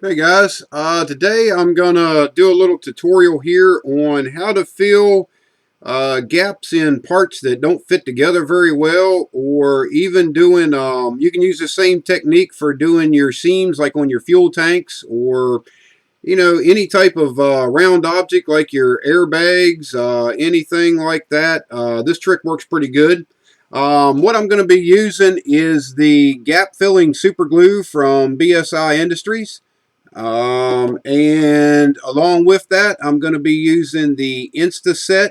Hey guys, today I'm gonna do a little tutorial here on how to fill gaps in parts that don't fit together very well, or even doing, you can use the same technique for doing your seams like on your fuel tanks, or any type of round object like your airbags, anything like that. This trick works pretty good. What I'm going to be using is the gap filling super glue from BSI Industries. And along with that, I'm going to be using the InstaSet,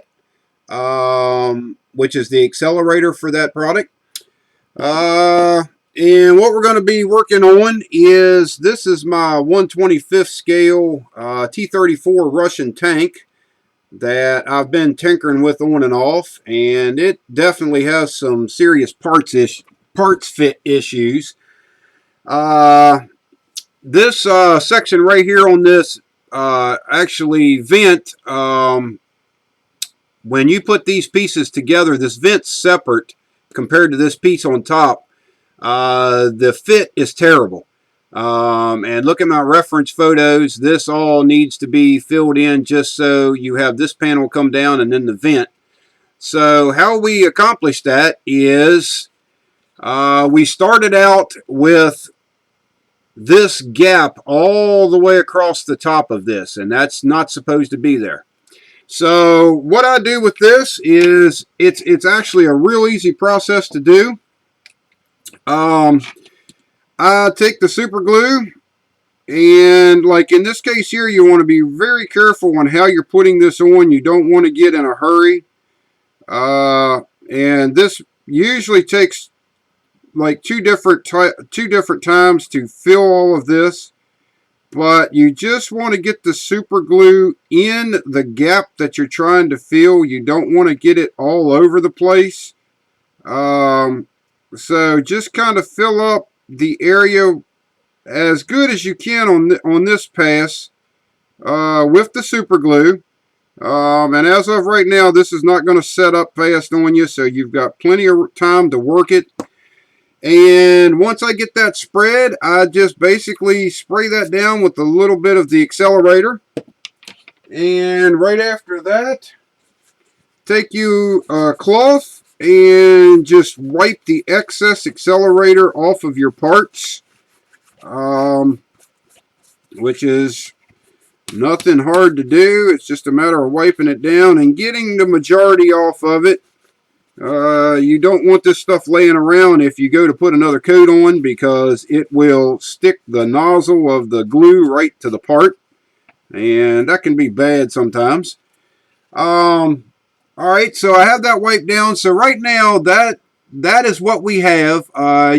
which is the accelerator for that product. And what we're going to be working on is, this is my 1/25th scale T-34 Russian tank that I've been tinkering with on and off, and it definitely has some serious parts fit issues. This section right here on this actually vent, when you put these pieces together, this vent's separate compared to this piece on top. The fit is terrible. And look at my reference photos. This all needs to be filled in just so you have this panel come down and then the vent. So how we accomplish that is we started out with this gap all the way across the top of this, and that's not supposed to be there. So what I do with this is it's actually a real easy process to do. I take the super glue, and like in this case here, you want to be very careful on how you're putting this on. You don't want to get in a hurry. And this usually takes like two different times to fill all of this, but you just want to get the super glue in the gap that you're trying to fill. You don't want to get it all over the place. So just kind of fill up the area as good as you can on this pass with the super glue. And as of right now, this is not going to set up fast on you, so you've got plenty of time to work it. And once I get that spread, I just basically spray that down with a little bit of the accelerator. And right after that, take you a cloth and just wipe the excess accelerator off of your parts, which is nothing hard to do. It's just a matter of wiping it down and getting the majority off of it. You don't want this stuff laying around if you go to put another coat on, because it will stick the nozzle of the glue right to the part, and that can be bad sometimes. Alright, so I have that wiped down. So right now that is what we have.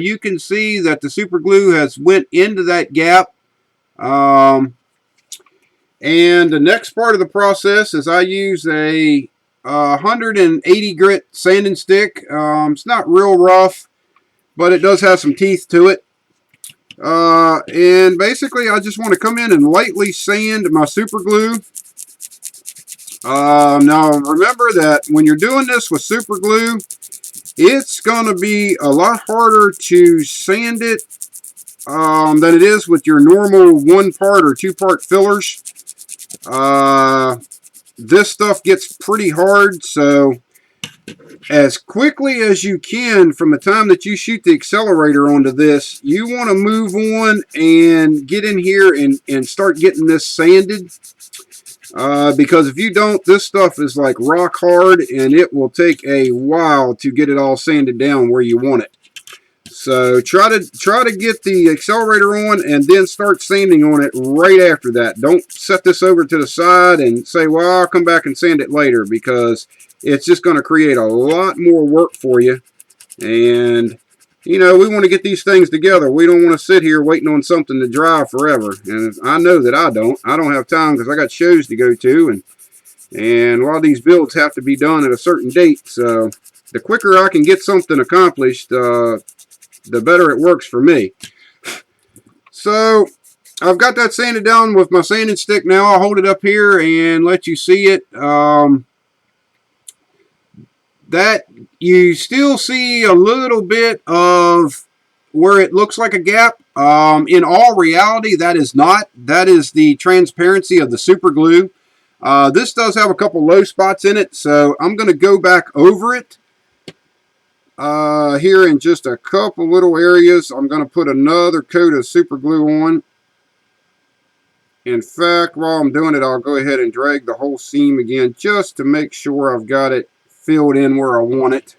You can see that the super glue has went into that gap. And the next part of the process is I use a 180 grit sanding stick. It's not real rough, but it does have some teeth to it. And basically I just want to come in and lightly sand my super glue. Now remember that when you're doing this with super glue, it's going to be a lot harder to sand it than it is with your normal 1-part or 2-part fillers. This stuff gets pretty hard, so as quickly as you can from the time that you shoot the accelerator onto this, you want to move on and get in here and start getting this sanded. Because if you don't, this stuff is like rock hard, and it will take a while to get it all sanded down where you want it. So try to get the accelerator on and then start sanding on it right after that. Don't set this over to the side and say, well, I'll come back and sand it later, because it's just going to create a lot more work for you. And, we want to get these things together. We don't want to sit here waiting on something to dry forever. And I know that I don't have time, because I got shows to go to, and a lot of these builds have to be done at a certain date. So the quicker I can get something accomplished, the better it works for me. So I've got that sanded down with my sanding stick. Now I'll hold it up here and let you see it. That you still see a little bit of where it looks like a gap. In all reality, that is not. That is the transparency of the super glue. This does have a couple low spots in it, so I'm going to go back over it here in just a couple little areas. I'm going to put another coat of super glue on. In fact, while I'm doing it, I'll go ahead and drag the whole seam again just to make sure I've got it filled in where I want it.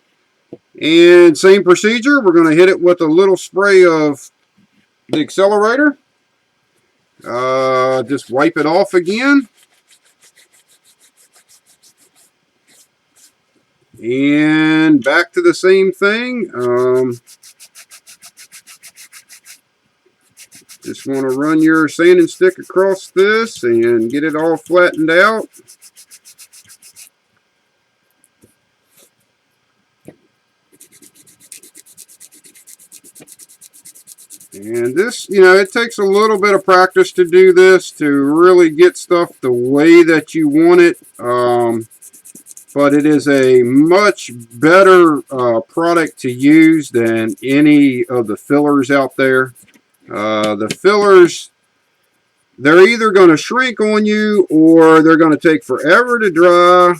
And same procedure, we're going to hit it with a little spray of the accelerator. Just wipe it off again. And back to the same thing. Just want to run your sanding stick across this and get it all flattened out. And this, it takes a little bit of practice to do this, to really get stuff the way that you want it. But it is a much better product to use than any of the fillers out there. The fillers, they're either going to shrink on you or they're going to take forever to dry.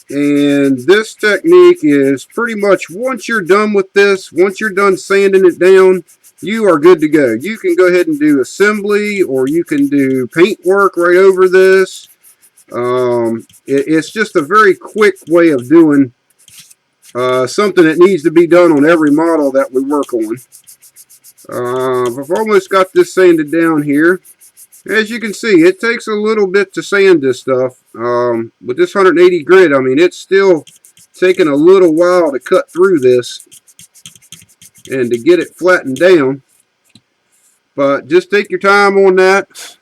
And this technique is pretty much, once you're done with this, once you're done sanding it down, you are good to go. You can go ahead and do assembly, or you can do paint work right over this. It's just a very quick way of doing something that needs to be done on every model that we work on. I've almost got this sanded down here. As you can see, it takes a little bit to sand this stuff. With this 180 grit, I mean, it's still taking a little while to cut through this and to get it flattened down. But just take your time on that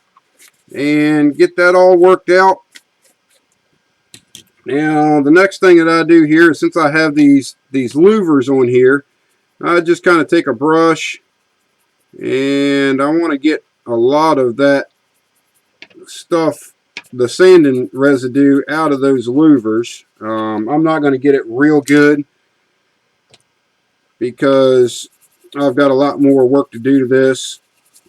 and get that all worked out. Now, the next thing that I do here is, since I have these louvers on here, I just kind of take a brush and I want to get a lot of that stuff, the sanding residue, out of those louvers. I'm not going to get it real good because I've got a lot more work to do to this,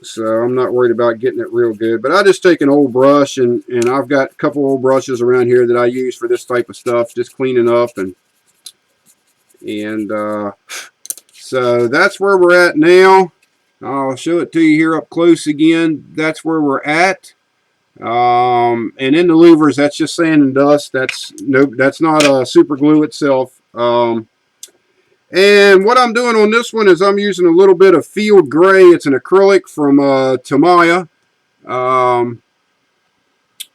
so I'm not worried about getting it real good. But I just take an old brush, and I've got a couple old brushes around here that I use for this type of stuff, just cleaning up. And so that's where we're at now. I'll show it to you here up close again. That's where we're at. And in the louvers, that's just sand and dust. That's not super glue itself. And what I'm doing on this one is I'm using a little bit of field gray. It's an acrylic from Tamaya,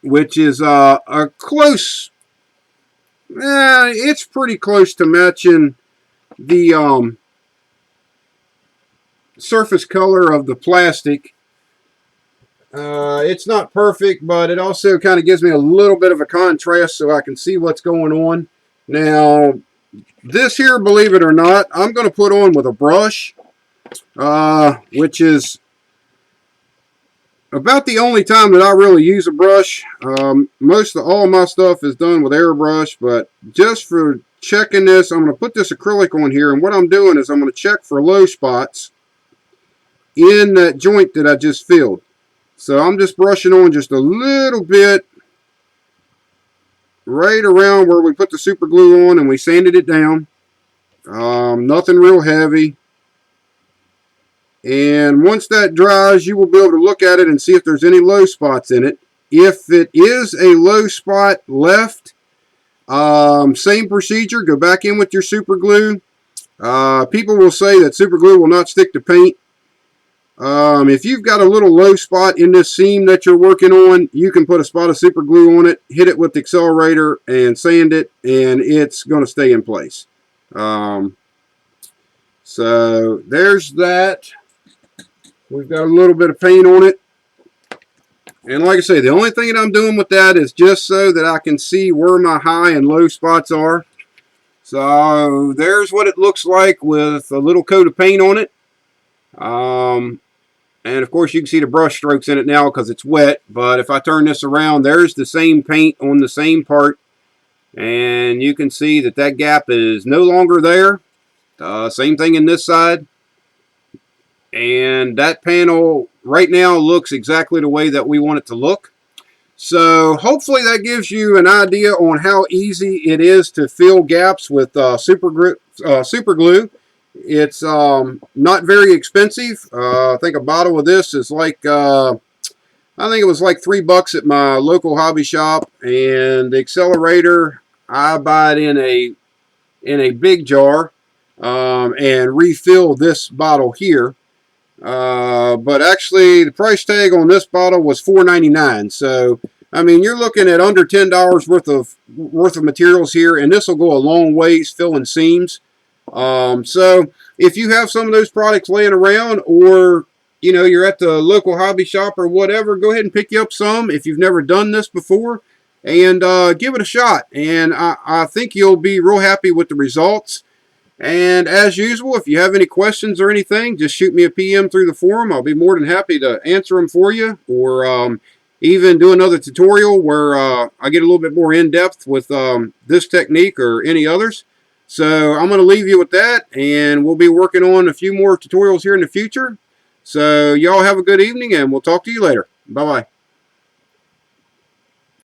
which is a close. It's pretty close to matching the surface color of the plastic. It's not perfect, but it also kind of gives me a little bit of a contrast so I can see what's going on. Now, this here, believe it or not, I'm going to put on with a brush, which is about the only time that I really use a brush. All my stuff is done with airbrush, but just for checking this, I'm going to put this acrylic on here, and what I'm doing is I'm going to check for low spots in that joint that I just filled. So I'm just brushing on just a little bit right around where we put the super glue on and we sanded it down. Nothing real heavy. And once that dries, you will be able to look at it and see if there's any low spots in it. If it is a low spot left, same procedure, go back in with your super glue. People will say that super glue will not stick to paint. If you've got a little low spot in this seam that you're working on, you can put a spot of super glue on it, hit it with the accelerator, and sand it, and it's going to stay in place. So there's that. We've got a little bit of paint on it. And like I say, the only thing that I'm doing with that is just so that I can see where my high and low spots are. So there's what it looks like with a little coat of paint on it. And of course you can see the brush strokes in it now because it's wet. But if I turn this around, there's the same paint on the same part. And you can see that that gap is no longer there. Same thing in this side. and that panel right now looks exactly the way that we want it to look. So hopefully that gives you an idea on how easy it is to fill gaps with super glue. It's not very expensive. I think a bottle of this is like I think it was like $3 at my local hobby shop, and the accelerator I buy it in a big jar and refill this bottle here. But actually, the price tag on this bottle was $4.99. So, I mean, you're looking at under $10 worth of materials here, and this will go a long ways filling seams. So, if you have some of those products laying around, or you're at the local hobby shop or whatever, go ahead and pick you up some if you've never done this before, and give it a shot. And I think you'll be real happy with the results. And as usual, if you have any questions or anything, just shoot me a PM through the forum. I'll be more than happy to answer them for you, or even do another tutorial where I get a little bit more in-depth with this technique or any others. So I'm going to leave you with that, and we'll be working on a few more tutorials here in the future. So y'all have a good evening, and we'll talk to you later. Bye-bye.